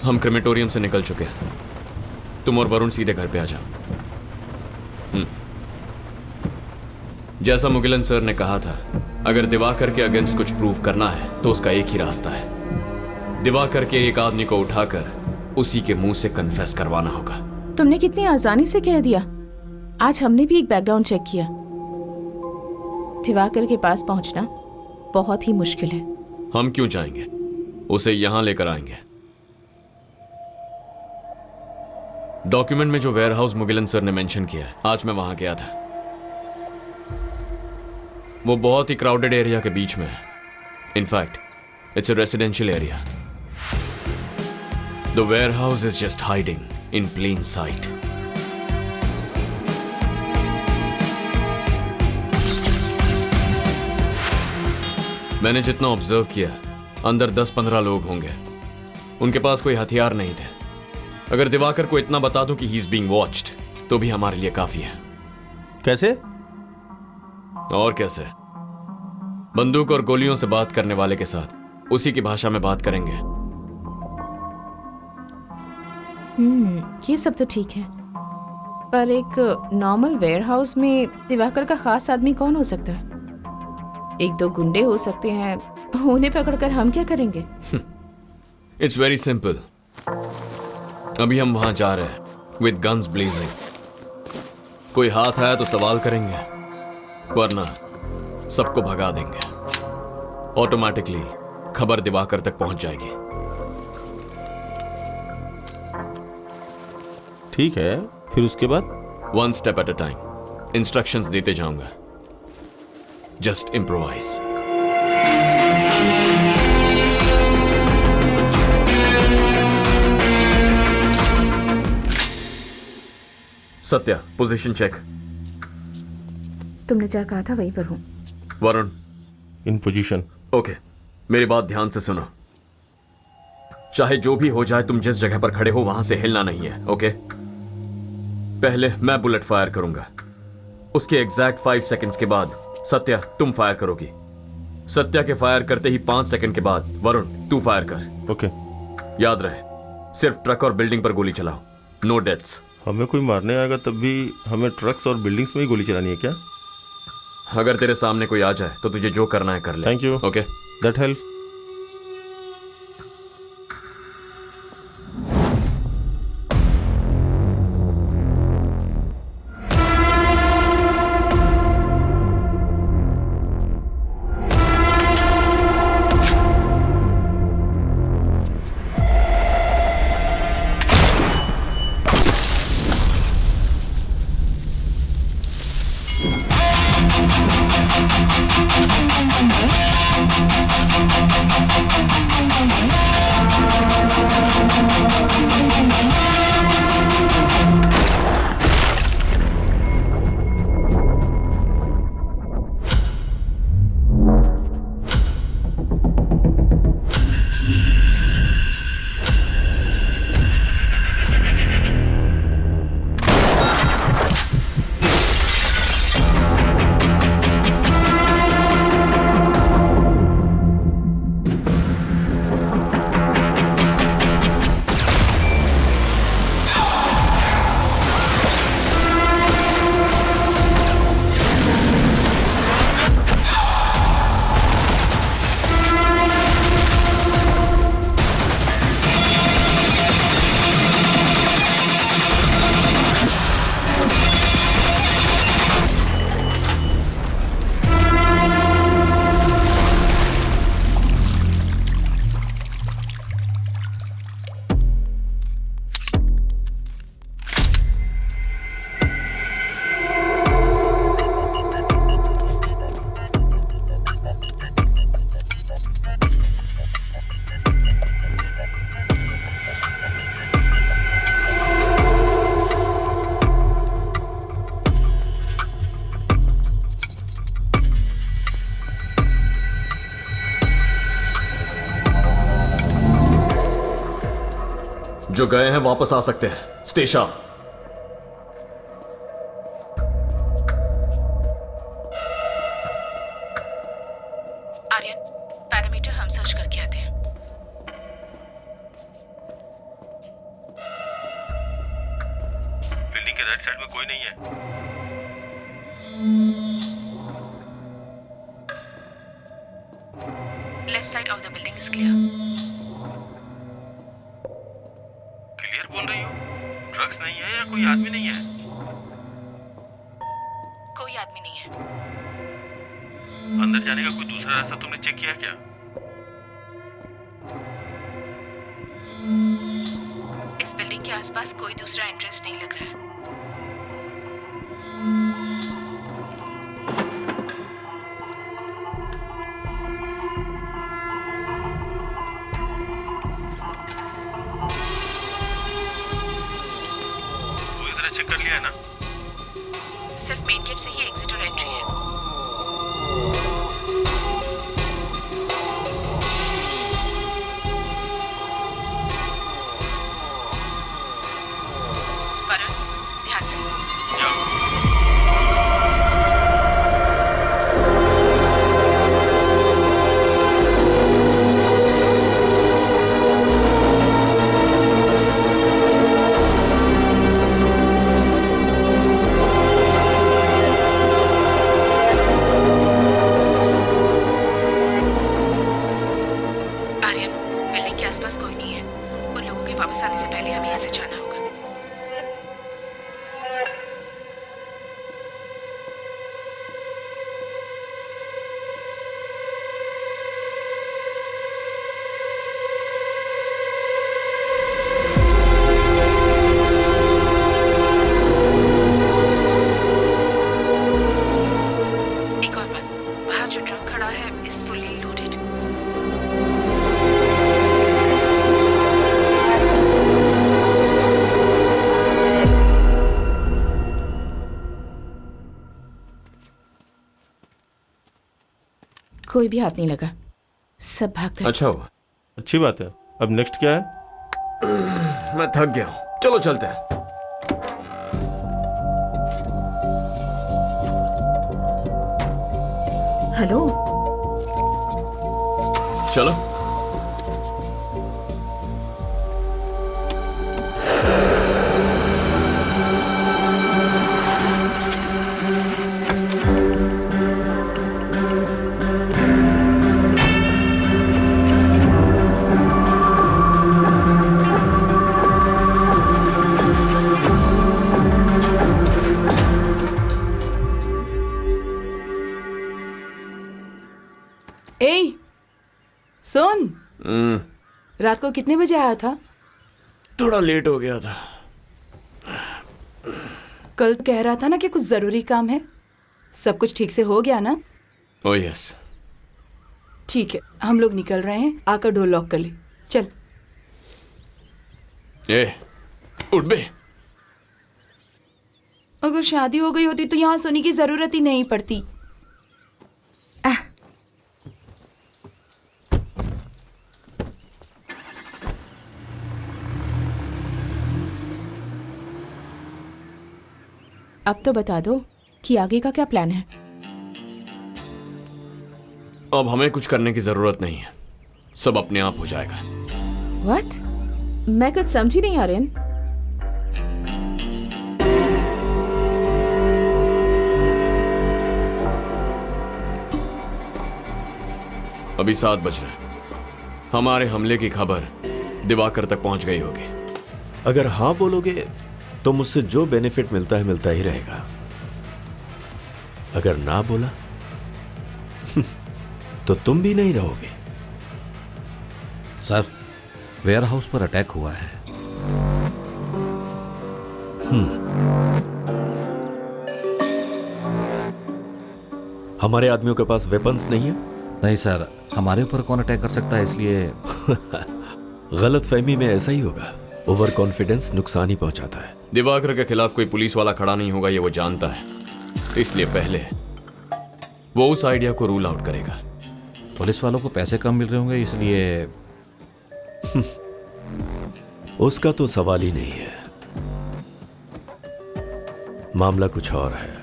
हम क्रेमेटोरियम से निकल चुके हैं। तुम और वरुण सीधे घर पे आ जाओ। जैसा मुगिलन सर ने कहा था, अगर दिवाकर के अगेंस्ट कुछ प्रूव करना है तो उसका एक ही रास्ता है। दिवाकर के एक आदमी को उठाकर उसी के मुंह से कन्फेस करवाना होगा। तुमने कितनी आसानी से कह दिया। आज हमने भी एक बैकग्राउंड चेक किया। दिवाकर के पास पहुंचना बहुत ही मुश्किल है। हम क्यों जाएंगे? उसे यहां लेकर आएंगे। डॉक्यूमेंट में जो वेयरहाउस मुगिलन सर ने मेंशन किया है, आज मैं वहां गया था। वो बहुत ही क्राउडेड एरिया के बीच में है। In fact it's a residential area. The warehouse is just hiding in plain sight. मैंने जितना ऑब्जर्व किया, अंदर 10-15 लोग होंगे। उनके पास कोई हथियार नहीं थे। अगर दिवाकर को इतना बता दूं कि ही इज बीइंग वॉच्ड, तो भी हमारे लिए काफी है। कैसे? और कैसे? बंदूक और गोलियों से बात करने वाले के साथ उसी की भाषा में बात करेंगे। ये सब तो ठीक है, पर एक नॉर्मल वेयरहाउस में दिवाकर का खास आदमी कौन हो सकता है? 1-2 गुंडे हो सकते हैं। उन्हें पकड़कर हम क्या करेंगे? It's very simple. अभी हम वहां जा रहे हैं विद गन्स ब्लेजिंग। कोई हाथ आया तो सवाल करेंगे, वरना सबको भगा देंगे। ऑटोमेटिकली खबर दिवाकर तक पहुंच जाएगी। ठीक है, फिर उसके बाद? 1 step at a time. Instructions देते जाऊंगा। Just improvise. Satya, position check. तुमने क्या कहा था वहीं पर हूँ। वरुण, इन पोजीशन। ओके, मेरी बात ध्यान से सुनो। चाहे जो भी हो जाए, तुम जिस जगह पर खड़े हो वहां से हिलना नहीं है, ओके? पहले मैं बुलेट फायर करूंगा। उसके एग्जैक्ट 5 सेकंड्स के बाद सत्या तुम फायर करोगी। सत्या के फायर करते ही 5 सेकंड के बाद वरुण तू फायर कर। ओके। याद रहे, सिर्फ ट्रक और बिल्डिंग पर गोली चलाओ। No deaths. हमें कोई मारने आएगा तब भी हमें ट्रक्स और बिल्डिंग्स में ही गोली चलानी है क्या? अगर तेरे सामने कोई आ जाए तो तुझे जो करना है कर ले। Thank you. Okay, that helps. जो गए हैं वापस आ सकते हैं। स्टेशा। आर्यन, पैरामीटर हम सर्च करके आते हैं। राइट साइड में कोई नहीं है। Left side of the building is clear. Clear बोल रही हो? ड्रग्स नहीं है या कोई आदमी नहीं है? कोई आदमी नहीं है। अंदर जाने का कोई दूसरा रास्ता तुमने चेक किया क्या? इस बिल्डिंग के आसपास कोई दूसरा एंट्रेंस नहीं लग रहा है। पूरी तरह चेक कर लिया है ना? सिर्फ मेन गेट से ही एग्जिट और एंट्री है। वरुण, ध्यान से। आर्यन, बिल्डिंग के आसपास कोई नहीं है। उन लोगों के वापस आने से पहले हमें यहाँ से जाना होगा। एक और बात, बाहर जो ट्रक खड़ा है इज फुल्ली लोडेड। कोई भी हाथ नहीं लगा, सब भाग गए। अच्छा हुआ, अच्छी बात है। अब नेक्स्ट क्या है? मैं थक गया हूँ, चलो चलते हैं। हेलो, चलो। ए, सुन, रात को कितने बजे आया था? थोड़ा लेट हो गया था। कल कह रहा था ना कि कुछ जरूरी काम है। सब कुछ ठीक से हो गया ना? Oh yes. ठीक है, हम लोग निकल रहे हैं। आकर डोर लॉक कर ले। चल। ए, उठ बे। अगर शादी हो गई होती तो यहाँ सोने की जरूरत ही नहीं पड़ती। अब तो बता दो कि आगे का क्या प्लान है। अब हमें कुछ करने की जरूरत नहीं है, सब अपने आप हो जाएगा। व्हाट? मैं कुछ समझी नहीं आर्यन। अभी 7 बज रहे हैं। हमारे हमले की खबर दिवाकर तक पहुंच गई होगी। अगर हाँ बोलोगे तो मुझसे जो बेनिफिट मिलता है मिलता ही रहेगा। अगर ना बोला तो तुम भी नहीं रहोगे। सर, वेयर हाउस पर अटैक हुआ है। हमारे आदमियों के पास वेपन्स नहीं है। नहीं सर, हमारे ऊपर कौन अटैक कर सकता है, इसलिए गलत फहमी में ऐसा ही होगा। ओवर कॉन्फिडेंस नुकसान ही पहुंचाता है। दिवाकर के खिलाफ कोई पुलिस वाला खड़ा नहीं होगा, ये वो जानता है। इसलिए पहले वो उस आइडिया को रूल आउट करेगा। पुलिस वालों को पैसे कम मिल रहे होंगे, इसलिए उसका तो सवाल ही नहीं है। मामला कुछ और है।